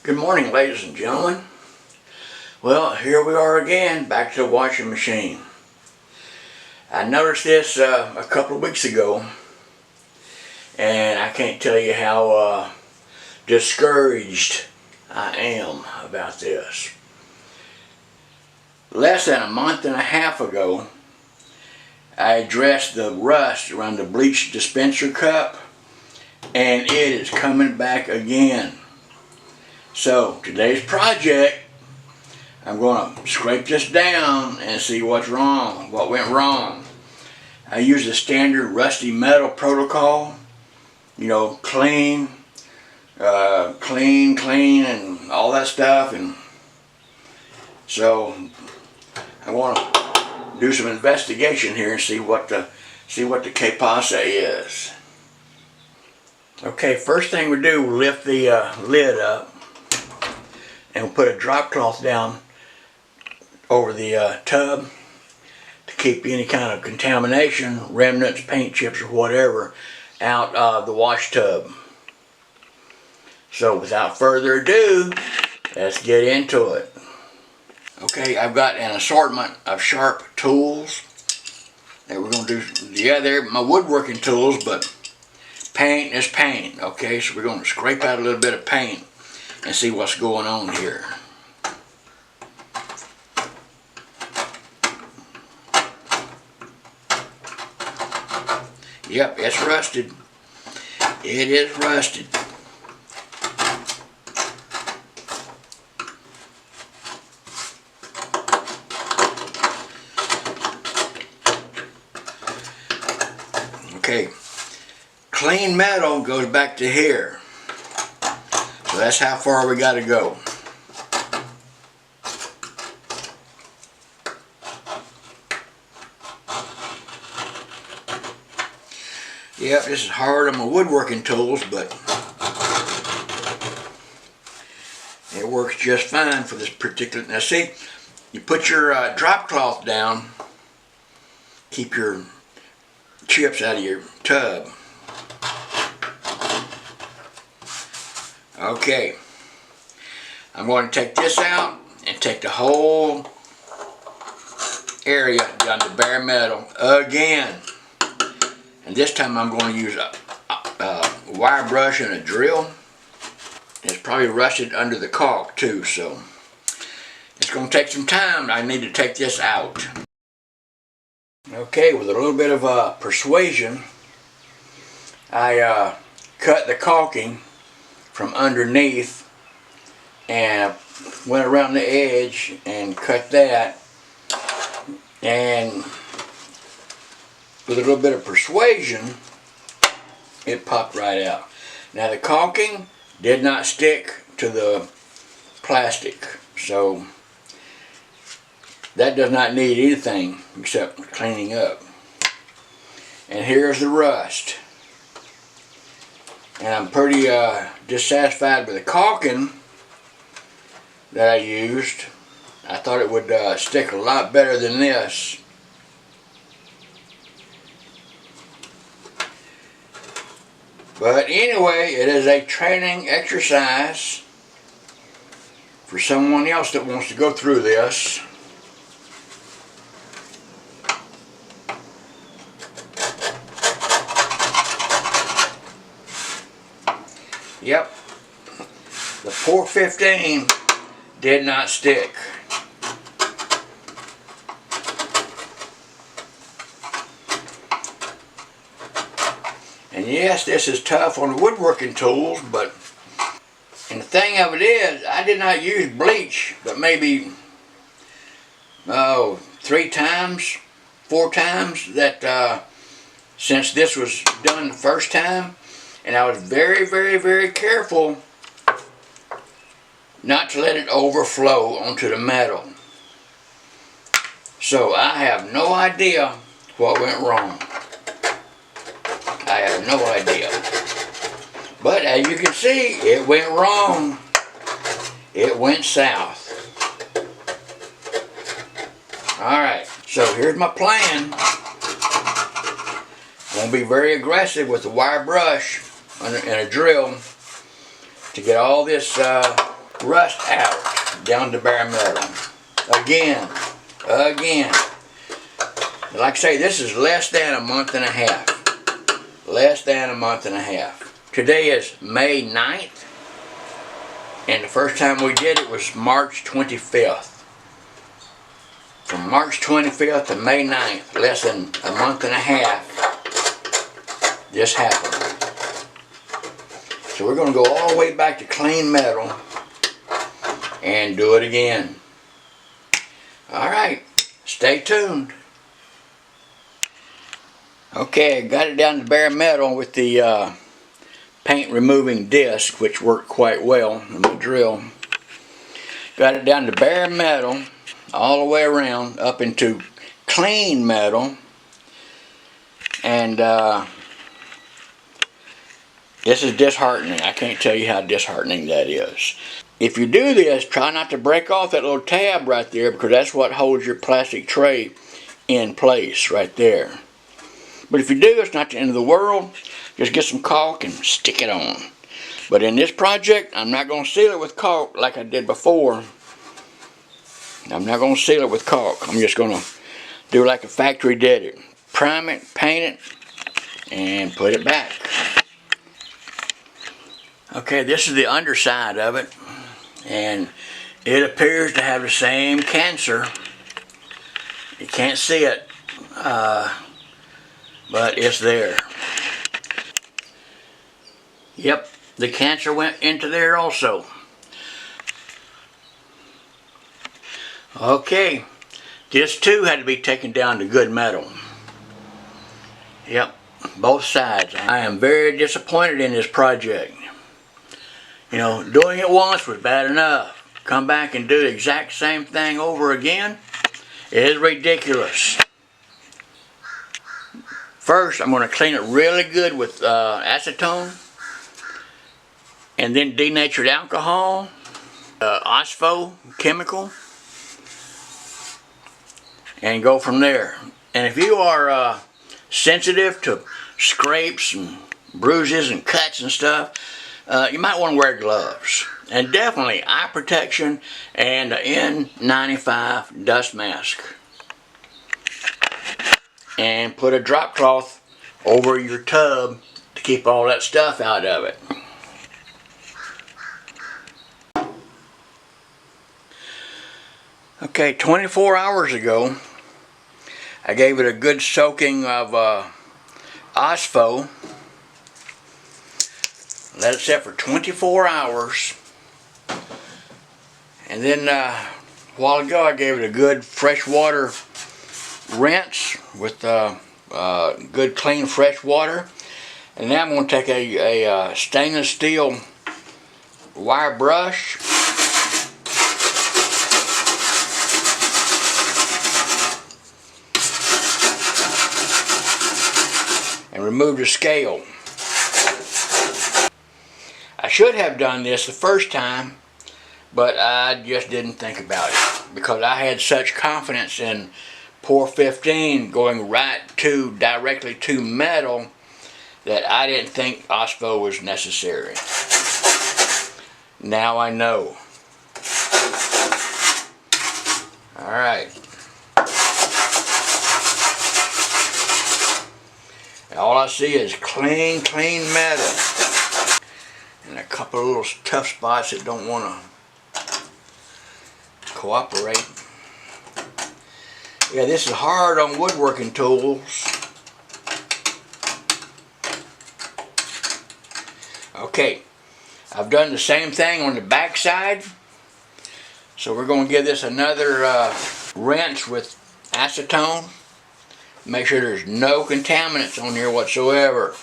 Good morning, ladies and gentlemen. Well, here we are again, back to the washing machine. I noticed this a couple of weeks ago, and I can't tell you how discouraged I am about this. Less than a month and a half ago, I addressed the rust around the bleach dispenser cup, and it is coming back again. So today's project, I'm going to scrape this down and see what's wrong, what went wrong. I use the standard rusty metal protocol, you know, clean, and all that stuff. And so I want to do some investigation here and see what the que pasa is. Okay, first thing we do, we lift the lid up and we'll put a drop cloth down over the tub to keep any kind of contamination, remnants, paint chips or whatever out of the wash tub. So without further ado, let's get into it. Okay, I've got an assortment of sharp tools that we're going to do. Yeah, they're my woodworking tools, but paint is paint. Okay, so we're going to scrape out a little bit of paint and see what's going on here. Yep, it's rusted. It is rusted. Okay, clean metal goes back to here. So that's how far we got to go. Yep, this is hard on my woodworking tools, but it works just fine for this particular. Now see, you put your drop cloth down, keep your chips out of your tub. Okay, I'm going to take this out and take the whole area down to bare metal again. And this time I'm going to use a wire brush and a drill. It's probably rusted under the caulk too, so it's going to take some time. I need to take this out. Okay, with a little bit of persuasion, I cut the caulking from underneath and went around the edge and cut that, and with a little bit of persuasion it popped right out. Now the caulking did not stick to the plastic, so that does not need anything except cleaning up. And here's the rust. And I'm pretty dissatisfied with the caulking that I used. I thought it would stick a lot better than this. But anyway, it is a training exercise for someone else that wants to go through this. Yep, the 415 did not stick. And yes, this is tough on the woodworking tools, but and the thing of it is, I did not use bleach, but maybe 3 times, 4 times that since this was done the first time. And I was very, very, very careful not to let it overflow onto the metal. So I have no idea what went wrong. I have no idea. But as you can see, it went wrong. It went south. Alright, so here's my plan. I'm going to be very aggressive with the wire brush and a drill to get all this rust out down to bare metal. Again. Like I say, this is less than a month and a half. Less than a month and a half. Today is May 9th. And the first time we did it was March 25th. From March 25th to May 9th, less than a month and a half, this happened. So we're going to go all the way back to clean metal and do it again. Alright, stay tuned. Okay, I got it down to bare metal with the paint removing disc, which worked quite well in the drill. Got it down to bare metal all the way around up into clean metal, and this is disheartening. I can't tell you how disheartening that is. If you do this, try not to break off that little tab right there, because that's what holds your plastic tray in place right there. But if you do, it's not the end of the world. Just get some caulk and stick it on. But in this project, I'm not going to seal it with caulk like I did before. I'm not going to seal it with caulk. I'm just going to do like the factory did it. Prime it, paint it, and put it back. Okay, this is the underside of it. And it appears to have the same cancer. You can't see it. But it's there. Yep, the cancer went into there also. Okay, this too had to be taken down to good metal. Yep, both sides. I am very disappointed in this project. You know, doing it once was bad enough. Come back and do the exact same thing over again is ridiculous. First, I'm going to clean it really good with acetone, and then denatured alcohol, Ospho chemical, and go from there. And if you are sensitive to scrapes and bruises and cuts and stuff, you might want to wear gloves. And definitely eye protection and an N95 dust mask. And put a drop cloth over your tub to keep all that stuff out of it. Okay, 24 hours ago, I gave it a good soaking of Ospho. Let it set for 24 hours. And then a while ago, I gave it a good fresh water rinse with good clean fresh water. And now I'm going to take a stainless steel wire brush and remove the scale. I should have done this the first time, but I just didn't think about it because I had such confidence in Pour 15 going directly to metal that I didn't think Ospho was necessary. Now I know. Alright. All I see is clean metal. And a couple of little tough spots that don't want to cooperate. Yeah, this is hard on woodworking tools. Okay, I've done the same thing on the back side. So we're going to give this another rinse with acetone. Make sure there's no contaminants on here whatsoever.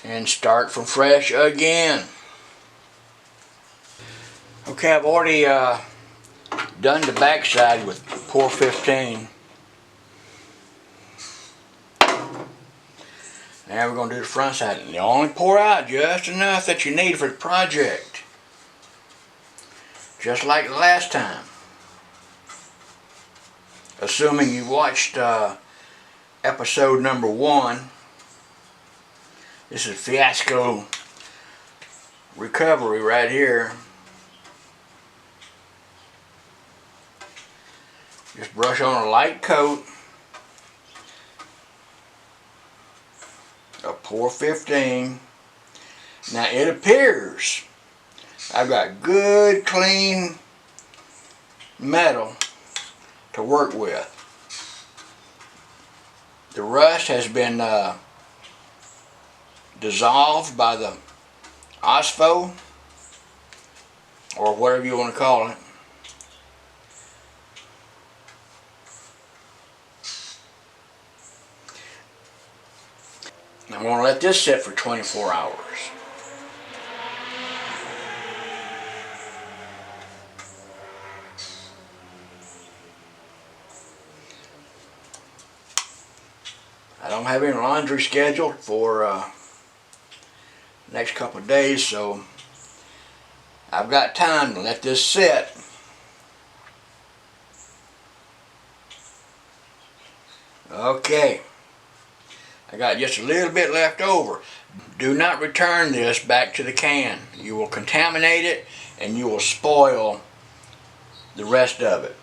And start from fresh again. Okay, I've already done the back side with Pour 15. Now we're going to do the front side. And you only pour out just enough that you need for the project. Just like the last time. Assuming you watched episode number 1. This is Fiasco Recovery right here. Just brush on a light coat of pour 15. Now it appears I've got good clean metal to work with. The rust has been dissolved by the Ospho, or whatever you want to call it. I'm going to let this sit for 24 hours. I don't have any laundry scheduled for the next couple of days, so I've got time to let this sit. Okay, I got just a little bit left over. Do not return this back to the can. You will contaminate it and you will spoil the rest of it.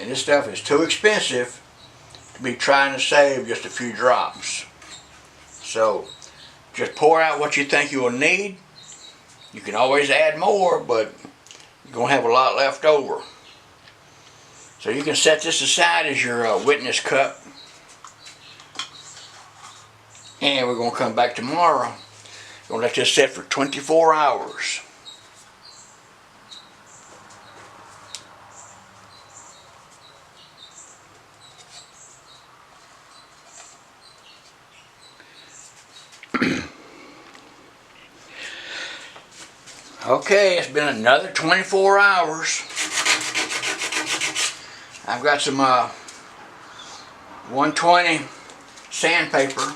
And this stuff is too expensive to be trying to save just a few drops. So just pour out what you think you will need. You can always add more, but you're going to have a lot left over. So you can set this aside as your witness cup. And we're going to come back tomorrow. We're going to let this sit for 24 hours. Okay, it's been another 24 hours. I've got some 120 sandpaper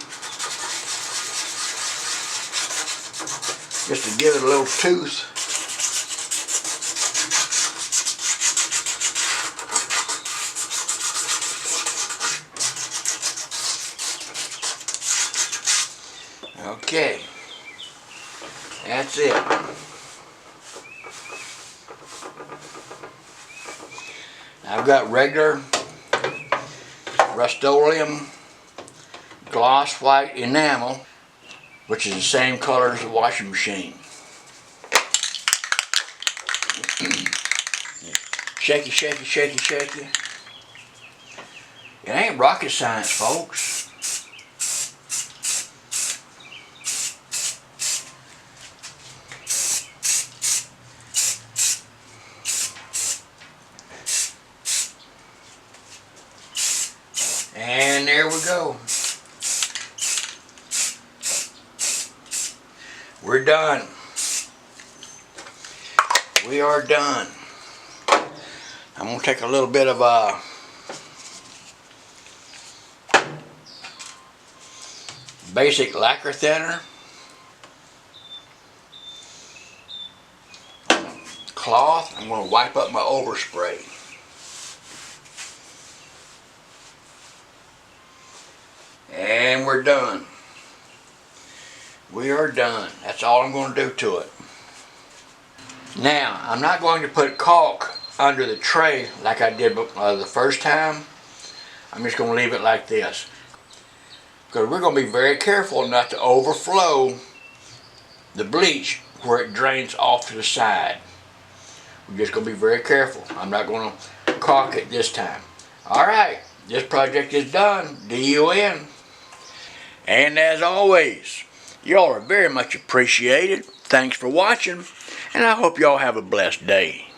just to give it a little tooth. Okay, that's it. I've got regular Rust-Oleum gloss white enamel, which is the same color as the washing machine. Shaky, shaky, shaky, shaky. It ain't rocket science, folks. And there we go. We're done. We are done. I'm going to take a little bit of basic lacquer thinner, cloth. I'm going to wipe up my overspray. And we're done. We are done. That's all I'm going to do to it. Now, I'm not going to put caulk under the tray like I did the first time. I'm just going to leave it like this. Because we're going to be very careful not to overflow the bleach where it drains off to the side. We're just going to be very careful. I'm not going to caulk it this time. Alright, this project is done. D-U-N. And as always, y'all are very much appreciated. Thanks for watching, and I hope y'all have a blessed day.